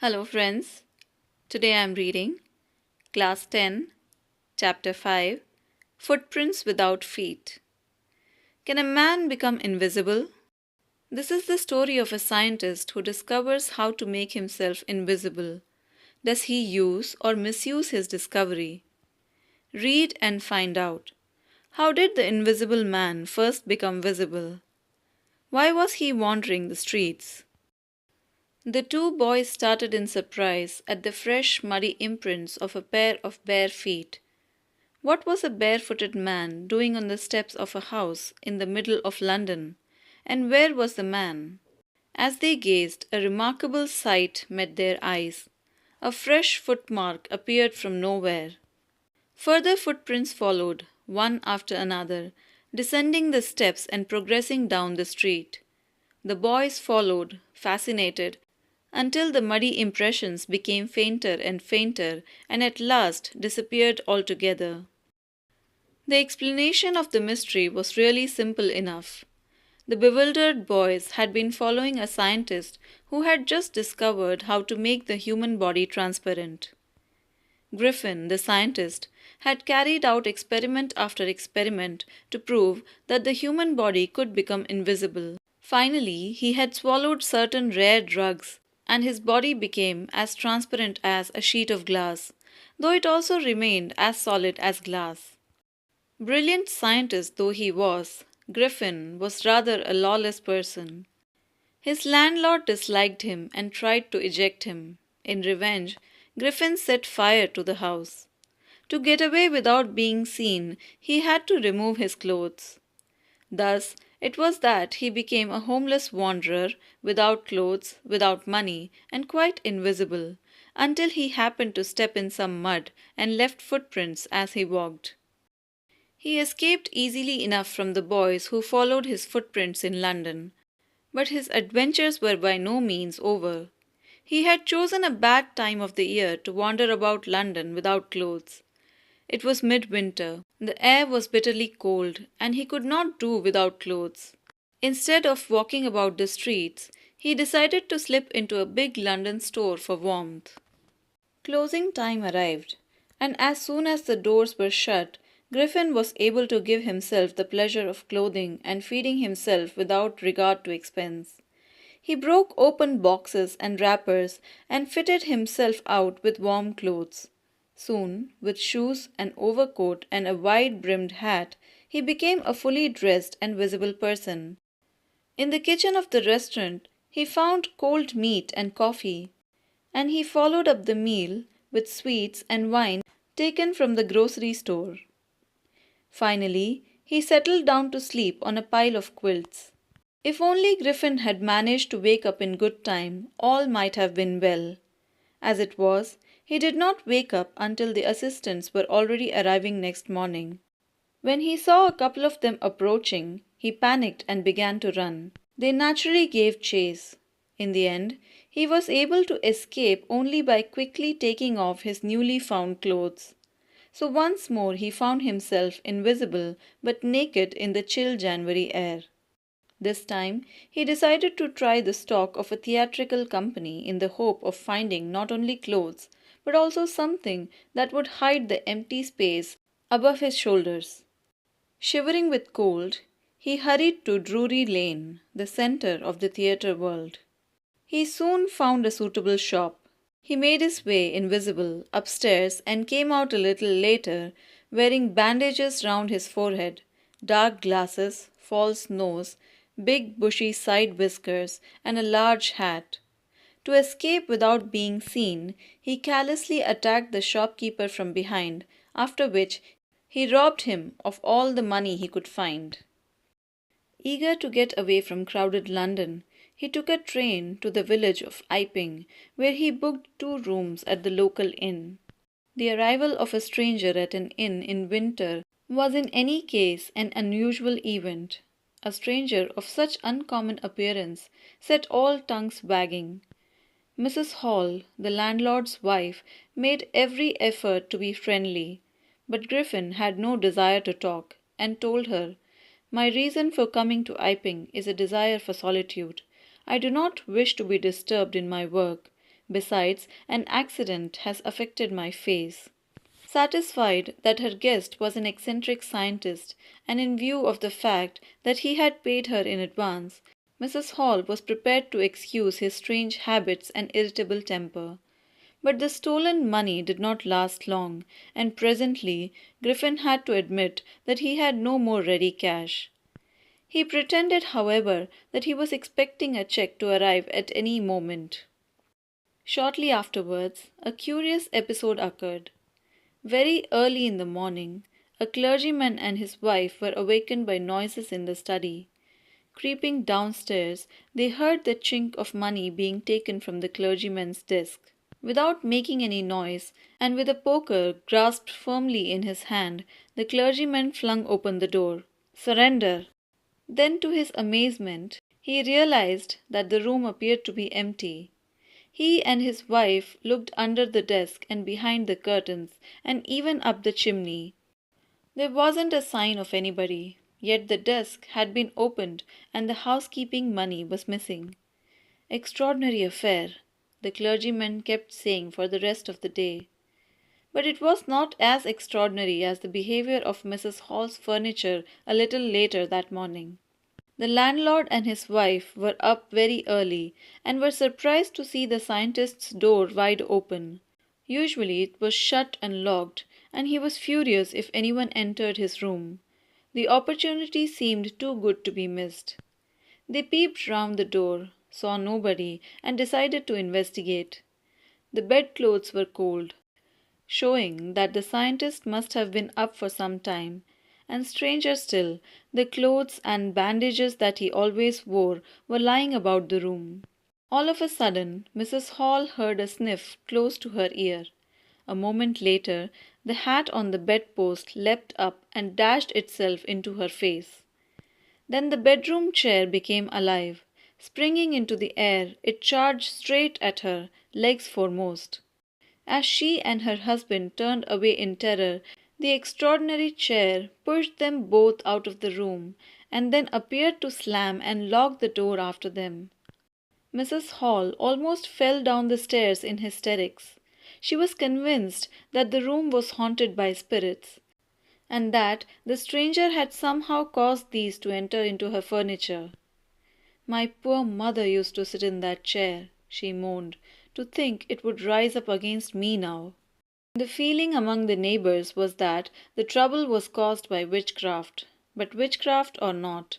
Hello, friends. Today I am reading Class 10, Chapter 5 Footprints Without Feet. Can a man become invisible? This is the story of a scientist who discovers how to make himself invisible. Does he use or misuse his discovery? Read and find out. How did the invisible man first become visible? Why was he wandering the streets? The two boys started in surprise at the fresh, muddy imprints of a pair of bare feet. What was a barefooted man doing on the steps of a house in the middle of London? And where was the man? As they gazed, a remarkable sight met their eyes. A fresh footmark appeared from nowhere. Further footprints followed, one after another, descending the steps and progressing down the street. The boys followed, fascinated, until the muddy impressions became fainter and fainter and at last disappeared altogether. The explanation of the mystery was really simple enough. The bewildered boys had been following a scientist who had just discovered how to make the human body transparent. Griffin, the scientist, had carried out experiment after experiment to prove that the human body could become invisible. Finally, he had swallowed certain rare drugs, and his body became as transparent as a sheet of glass, though it also remained as solid as glass. Brilliant scientist though he was, Griffin was rather a lawless person. His landlord disliked him and tried to eject him. In revenge, Griffin set fire to the house. To get away without being seen, he had to remove his clothes. Thus, it was that he became a homeless wanderer, without clothes, without money, and quite invisible, until he happened to step in some mud and left footprints as he walked. He escaped easily enough from the boys who followed his footprints in London, but his adventures were by no means over. He had chosen a bad time of the year to wander about London without clothes. It was midwinter, the air was bitterly cold, and he could not do without clothes. Instead of walking about the streets, he decided to slip into a big London store for warmth. Closing time arrived, and as soon as the doors were shut, Griffin was able to give himself the pleasure of clothing and feeding himself without regard to expense. He broke open boxes and wrappers and fitted himself out with warm clothes. Soon, with shoes, an overcoat, and a wide-brimmed hat, he became a fully dressed and visible person. In the kitchen of the restaurant, he found cold meat and coffee, and he followed up the meal with sweets and wine taken from the grocery store. Finally, he settled down to sleep on a pile of quilts. If only Griffin had managed to wake up in good time, all might have been well. As it was, he did not wake up until the assistants were already arriving next morning. When he saw a couple of them approaching, he panicked and began to run. They naturally gave chase. In the end, he was able to escape only by quickly taking off his newly found clothes. So once more he found himself invisible but naked in the chill January air. This time, he decided to try the stock of a theatrical company in the hope of finding not only clothes, but also something that would hide the empty space above his shoulders. Shivering with cold, he hurried to Drury Lane, the center of the theatre world. He soon found a suitable shop. He made his way invisible upstairs and came out a little later, wearing bandages round his forehead, dark glasses, false nose, big bushy side whiskers, and a large hat. To escape without being seen, he callously attacked the shopkeeper from behind, after which he robbed him of all the money he could find. Eager to get away from crowded London, he took a train to the village of Iping, where he booked 2 rooms at the local inn. The arrival of a stranger at an inn in winter was in any case an unusual event. A stranger of such uncommon appearance set all tongues wagging. Mrs. Hall, the landlord's wife, made every effort to be friendly, but Griffin had no desire to talk, and told her, "My reason for coming to Iping is a desire for solitude. I do not wish to be disturbed in my work. Besides, an accident has affected my face. Satisfied that her guest was an eccentric scientist, and in view of the fact that he had paid her in advance, Mrs. Hall was prepared to excuse his strange habits and irritable temper. But the stolen money did not last long, and presently Griffin had to admit that he had no more ready cash. He pretended, however, that he was expecting a check to arrive at any moment. Shortly afterwards, a curious episode occurred. Very early in the morning, a clergyman and his wife were awakened by noises in the study. Creeping downstairs, they heard the chink of money being taken from the clergyman's desk. Without making any noise, and with a poker grasped firmly in his hand, the clergyman flung open the door. "Surrender!" Then, to his amazement, he realized that the room appeared to be empty. He and his wife looked under the desk and behind the curtains, and even up the chimney. There wasn't a sign of anybody, yet the desk had been opened and the housekeeping money was missing. "Extraordinary affair," the clergyman kept saying for the rest of the day. But it was not as extraordinary as the behavior of Mrs. Hall's furniture a little later that morning. The landlord and his wife were up very early and were surprised to see the scientist's door wide open. Usually it was shut and locked, and he was furious if anyone entered his room. The opportunity seemed too good to be missed. They peeped round the door, saw nobody, and decided to investigate. The bedclothes were cold, showing that the scientist must have been up for some time, and stranger still, the clothes and bandages that he always wore were lying about the room. All of a sudden, Mrs. Hall heard a sniff close to her ear. A moment later, the hat on the bedpost leapt up and dashed itself into her face. Then the bedroom chair became alive. Springing into the air, it charged straight at her, legs foremost. As she and her husband turned away in terror, the extraordinary chair pushed them both out of the room, and then appeared to slam and lock the door after them. Mrs. Hall almost fell down the stairs in hysterics. She was convinced that the room was haunted by spirits, and that the stranger had somehow caused these to enter into her furniture. "My poor mother used to sit in that chair," she moaned, "to think it would rise up against me now." The feeling among the neighbors was that the trouble was caused by witchcraft. But witchcraft or not,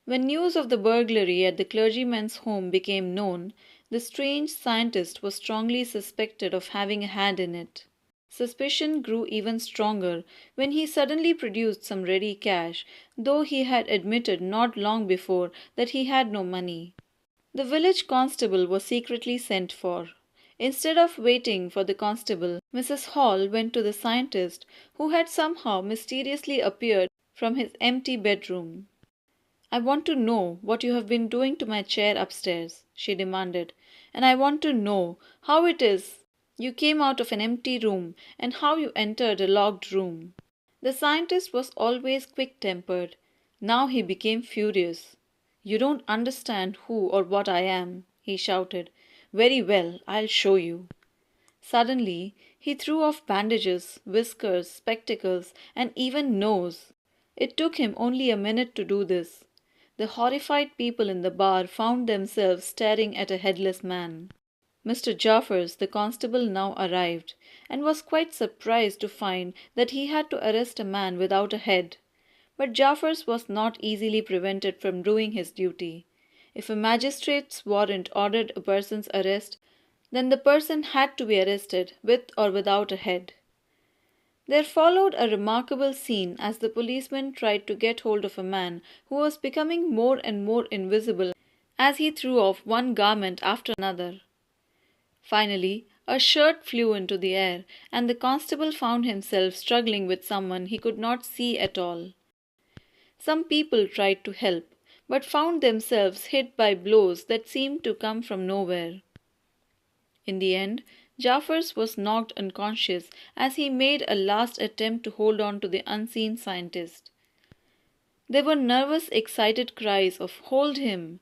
when news of the burglary at the clergyman's home became known, the strange scientist was strongly suspected of having a hand in it. Suspicion grew even stronger when he suddenly produced some ready cash, though he had admitted not long before that he had no money. The village constable was secretly sent for. Instead of waiting for the constable, Mrs. Hall went to the scientist, who had somehow mysteriously appeared from his empty bedroom. "I want to know what you have been doing to my chair upstairs," she demanded, "and I want to know how it is you came out of an empty room, and how you entered a locked room." The scientist was always quick-tempered. Now he became furious. "You don't understand who or what I am," he shouted. "Very well, I'll show you." Suddenly he threw off bandages, whiskers, spectacles, and even nose. It took him only a minute to do this. The horrified people in the bar found themselves staring at a headless man. Mr. Jaffers, the constable, now arrived, and was quite surprised to find that he had to arrest a man without a head. But Jaffers was not easily prevented from doing his duty. If a magistrate's warrant ordered a person's arrest, then the person had to be arrested, with or without a head. There followed a remarkable scene as the policeman tried to get hold of a man who was becoming more and more invisible as he threw off one garment after another. Finally, a shirt flew into the air, and the constable found himself struggling with someone he could not see at all. Some people tried to help, but found themselves hit by blows that seemed to come from nowhere. In the end, Jaffers was knocked unconscious as he made a last attempt to hold on to the unseen scientist. There were nervous, excited cries of "Hold him!"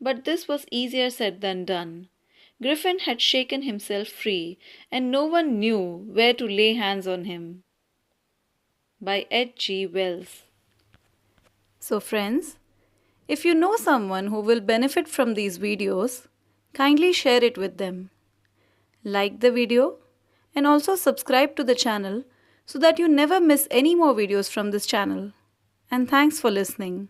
But this was easier said than done. Griffin had shaken himself free, and no one knew where to lay hands on him. By H.G. Wells. So friends, if you know someone who will benefit from these videos, kindly share it with them. Like the video and also subscribe to the channel so that you never miss any more videos from this channel. And thanks for listening.